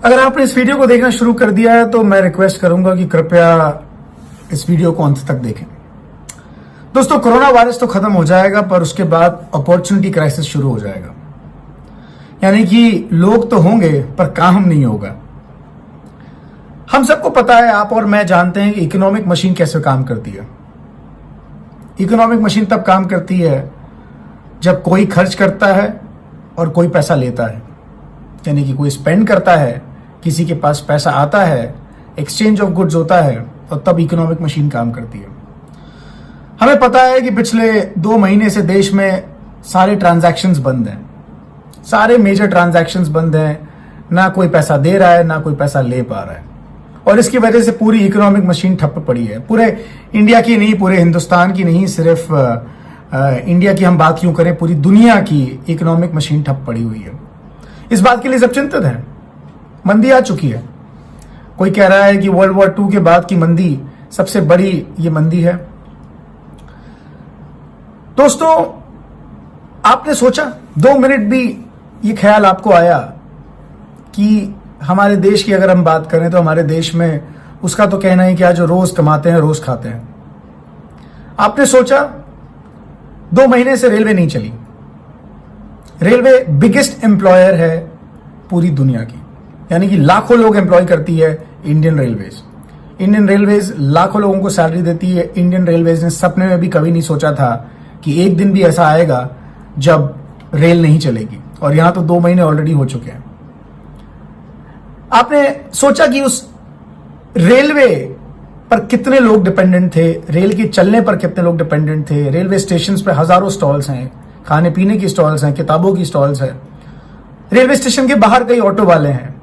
अगर आपने इस वीडियो को देखना शुरू कर दिया है तो मैं रिक्वेस्ट करूंगा कि कृपया इस वीडियो को अंत तक देखें। दोस्तों, कोरोना वायरस तो खत्म हो जाएगा पर उसके बाद अपॉर्चुनिटी क्राइसिस शुरू हो जाएगा। यानी कि लोग तो होंगे पर काम नहीं होगा। हम सबको पता है, आप और मैं जानते हैं कि इकोनॉमिक मशीन कैसे काम करती है। इकोनॉमिक मशीन तब काम करती है जब कोई खर्च करता है और कोई पैसा लेता है। यानी कि कोई स्पेंड करता है, किसी के पास पैसा आता है, एक्सचेंज ऑफ गुड्स होता है और तब इकोनॉमिक मशीन काम करती है। हमें पता है कि पिछले 2 महीने से देश में सारे ट्रांजैक्शंस बंद हैं, सारे मेजर ट्रांजैक्शंस बंद हैं। ना कोई पैसा दे रहा है, ना कोई पैसा ले पा रहा है और इसकी वजह से पूरी इकोनॉमिक मशीन ठप पड़ी है। पूरे इंडिया की नहीं, पूरे हिंदुस्तान की नहीं, सिर्फ इंडिया की हम बात क्यों करें, पूरी दुनिया की इकोनॉमिक मशीन ठप पड़ी हुई है। इस बात के लिए सब चिंतित हैं। मंदी आ चुकी है। कोई कह रहा है कि वर्ल्ड वॉर 2 के बाद की मंदी सबसे बड़ी ये मंदी है। दोस्तों, आपने सोचा 2 मिनट भी ये ख्याल आपको आया कि हमारे देश की अगर हम बात करें तो हमारे देश में उसका तो कहना ही क्या, जो रोज कमाते हैं रोज खाते हैं। आपने सोचा 2 महीने से रेलवे नहीं चली। रेलवे बिगेस्ट एम्प्लॉयर है पूरी दुनिया की, यानी कि लाखों लोग एम्प्लॉय करती है इंडियन रेलवेज। इंडियन रेलवेज लाखों लोगों को सैलरी देती है। इंडियन रेलवेज ने सपने में भी कभी नहीं सोचा था कि एक दिन भी ऐसा आएगा जब रेल नहीं चलेगी, और यहां तो 2 महीने ऑलरेडी हो चुके हैं। आपने सोचा कि उस रेलवे पर कितने लोग डिपेंडेंट थे, रेल के चलने पर कितने लोग डिपेंडेंट थे। रेलवे स्टेशन पे हजारों स्टॉल्स हैं, खाने पीने की स्टॉल्स हैं, किताबों की स्टॉल्स हैं। रेलवे स्टेशन के बाहर कई ऑटो वाले हैं,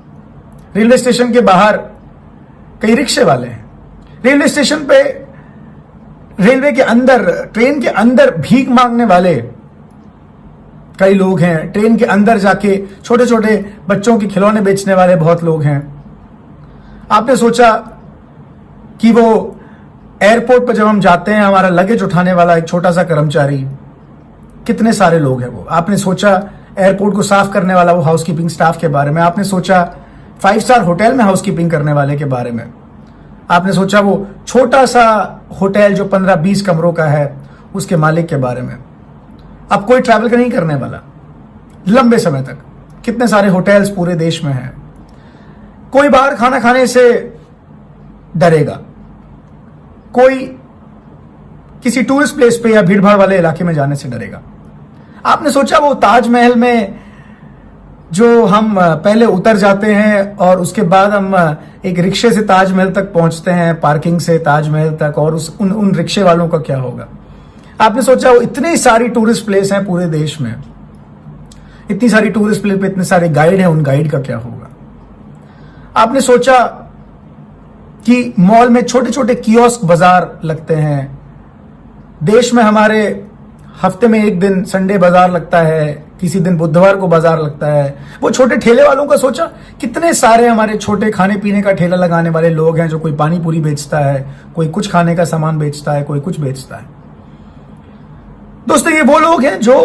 रेलवे स्टेशन के बाहर कई रिक्शे वाले हैं। रेलवे स्टेशन पे, रेलवे के अंदर, ट्रेन के अंदर भीख मांगने वाले कई लोग हैं। ट्रेन के अंदर जाके छोटे छोटे बच्चों के खिलौने बेचने वाले बहुत लोग हैं। आपने सोचा कि वो एयरपोर्ट पर जब हम जाते हैं, हमारा लगेज उठाने वाला एक छोटा सा कर्मचारी, कितने सारे लोग हैं वो। आपने सोचा एयरपोर्ट को साफ करने वाला वो हाउसकीपिंग स्टाफ के बारे में। आपने सोचा 5 स्टार होटल में हाउसकीपिंग करने वाले के बारे में। आपने सोचा वो छोटा सा होटल जो 15-20 कमरों का है उसके मालिक के बारे में। अब कोई ट्रैवल नहीं करने वाला लंबे समय तक, कितने सारे होटल्स पूरे देश में हैं। कोई बाहर खाना खाने से डरेगा, कोई किसी टूरिस्ट प्लेस पे या भीड़भाड़ वाले इलाके में जाने से डरेगा। आपने सोचा वो ताजमहल में जो हम पहले उतर जाते हैं और उसके बाद हम एक रिक्शे से ताजमहल तक पहुंचते हैं, पार्किंग से ताजमहल तक, और उन रिक्शे वालों का क्या होगा। आपने सोचा वो इतनी सारी टूरिस्ट प्लेस हैं पूरे देश में, इतनी सारी टूरिस्ट प्लेस पे इतने सारे गाइड हैं, उन गाइड का क्या होगा। आपने सोचा कि मॉल में छोटे छोटे कियोस्क बाजार लगते हैं। देश में हमारे हफ्ते में एक दिन संडे बाजार लगता है, किसी दिन बुधवार को बाजार लगता है। वो छोटे ठेले वालों का सोचा, कितने सारे हमारे छोटे खाने पीने का ठेला लगाने वाले लोग हैं, जो कोई पानी पूरी बेचता है, कोई कुछ खाने का सामान बेचता है, कोई कुछ बेचता है। दोस्तों, ये वो लोग हैं जो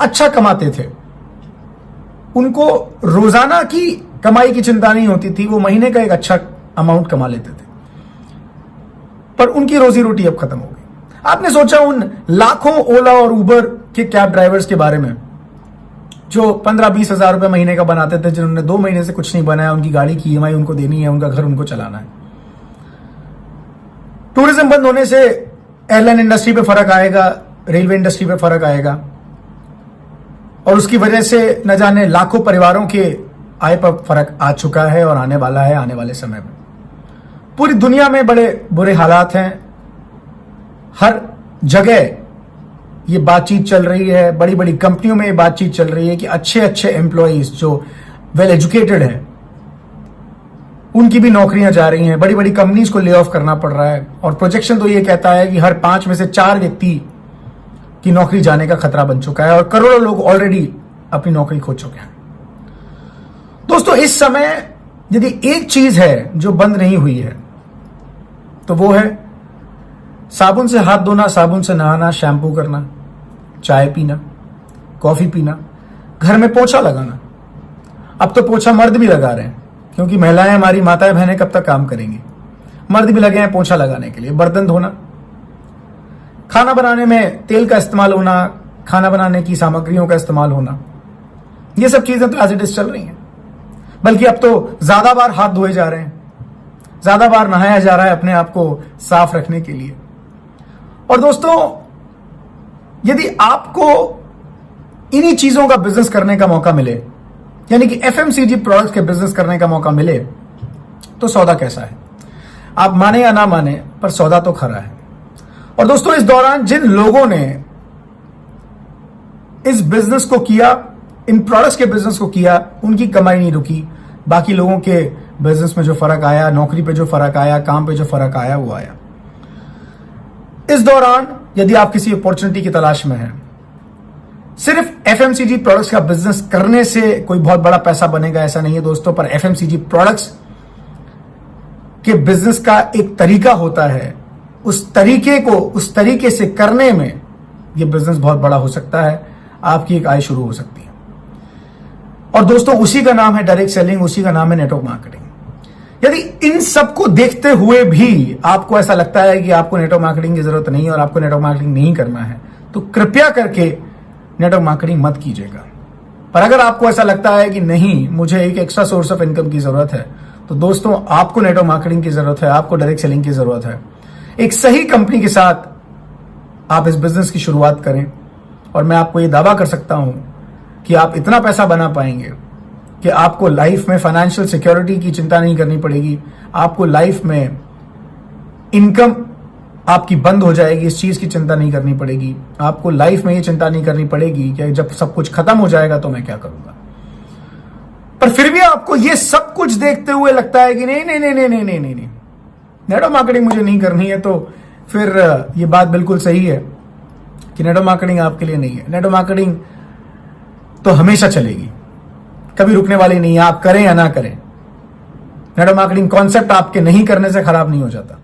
अच्छा कमाते थे, उनको रोजाना की कमाई की चिंता नहीं होती थी, वो महीने का एक अच्छा अमाउंट कमा लेते थे, पर उनकी रोजी रोटी अब खत्म हो गई। आपने सोचा उन लाखों ओला और उबर के कैब ड्राइवर्स के बारे में जो 15-20 हजार रुपए महीने का बनाते थे, जिन्होंने 2 महीने से कुछ नहीं बनाया, उनकी गाड़ी की ईएमआई उनको देनी है, उनका घर उनको चलाना है। टूरिज्म बंद होने से एयरलाइन इंडस्ट्री पे फर्क आएगा, रेलवे इंडस्ट्री पे फर्क आएगा, और उसकी वजह से न जाने लाखों परिवारों के आय पर फर्क आ चुका है और आने वाला है आने वाले समय में। पूरी दुनिया में बड़े बुरे हालात हैं। हर जगह ये बातचीत चल रही है, बड़ी बड़ी कंपनियों में ये बातचीत चल रही है कि अच्छे अच्छे एम्प्लॉइज जो वेल एजुकेटेड हैं उनकी भी नौकरियां जा रही हैं। बड़ी बड़ी कंपनीज को ले ऑफ करना पड़ रहा है, और प्रोजेक्शन तो ये कहता है कि हर 5 में से 4 व्यक्ति की नौकरी जाने का खतरा बन चुका है, और करोड़ों लोग ऑलरेडी अपनी नौकरी खो चुके हैं। दोस्तों, इस समय यदि एक चीज है जो बंद नहीं हुई है तो वो है साबुन से हाथ धोना, साबुन से नहाना, शैम्पू करना, चाय पीना, कॉफी पीना, घर में पोछा लगाना। अब तो पोछा मर्द भी लगा रहे हैं, क्योंकि महिलाएं हमारी माताएं बहनें कब तक काम करेंगी। मर्द भी लगे हैं पोछा लगाने के लिए, बर्तन धोना, खाना बनाने में तेल का इस्तेमाल होना, खाना बनाने की सामग्रियों का इस्तेमाल होना, ये सब चीजें तो एज इट इज चल रही हैं। बल्कि अब तो ज्यादा बार हाथ धोए जा रहे हैं, ज्यादा बार नहाया जा रहा है अपने आप को साफ रखने के लिए। और दोस्तों, यदि आपको इन्हीं चीजों का बिजनेस करने का मौका मिले, यानी कि एफएमसीजी प्रोडक्ट्स के बिजनेस करने का मौका मिले, तो सौदा कैसा है? आप माने या ना माने, पर सौदा तो खरा है। और दोस्तों, इस दौरान जिन लोगों ने इस बिजनेस को किया, इन प्रोडक्ट्स के बिजनेस को किया, उनकी कमाई नहीं रुकी। बाकी लोगों के बिजनेस में जो फर्क आया, नौकरी पे जो फर्क आया, काम पे जो फर्क आया, वो आया। इस दौरान यदि आप किसी अपॉर्चुनिटी की तलाश में हैं, सिर्फ एफएमसीजी प्रोडक्ट्स का बिजनेस करने से कोई बहुत बड़ा पैसा बनेगा ऐसा नहीं है दोस्तों, पर एफएमसीजी प्रोडक्ट्स के बिजनेस का एक तरीका होता है। उस तरीके से करने में यह बिजनेस बहुत बड़ा हो सकता है, आपकी एक आय शुरू हो सकती है। और दोस्तों, उसी का नाम है डायरेक्ट सेलिंग, उसी का नाम है नेटवर्क मार्केटिंग। यदि इन सबको देखते हुए भी आपको ऐसा लगता है कि आपको नेटवर्क मार्केटिंग की जरूरत नहीं है और आपको नेटवर्क मार्केटिंग नहीं करना है, तो कृपया करके नेटवर्क मार्केटिंग मत कीजिएगा। पर अगर आपको ऐसा लगता है कि नहीं, मुझे एक एक्स्ट्रा सोर्स ऑफ इनकम की जरूरत है, तो दोस्तों, आपको नेटवर्क मार्केटिंग की जरूरत है, आपको डायरेक्ट सेलिंग की जरूरत है। एक सही कंपनी के साथ आप इस बिजनेस की शुरुआत करें, और मैं आपको यह दावा कर सकता हूं कि आप इतना पैसा बना पाएंगे कि आपको लाइफ में फाइनेंशियल सिक्योरिटी की चिंता नहीं करनी पड़ेगी। आपको लाइफ में इनकम आपकी बंद हो जाएगी, इस चीज की चिंता नहीं करनी पड़ेगी। आपको लाइफ में ये चिंता नहीं करनी पड़ेगी कि जब सब कुछ खत्म हो जाएगा तो मैं क्या करूंगा। पर फिर भी आपको ये सब कुछ देखते हुए लगता है कि नहीं नहीं नहीं नहीं नहीं नहीं नहीं, नहीं, नेटवर्क मार्केटिंग मुझे नहीं करनी है, तो फिर ये बात बिल्कुल सही है कि नेटवर्क मार्केटिंग आपके लिए नहीं है। नेटवर्क मार्केटिंग तो हमेशा चलेगी, कभी रुकने वाली नहीं है, आप करें या ना करें। नेटवर्क मार्केटिंग कॉन्सेप्ट आपके नहीं करने से खराब नहीं हो जाता।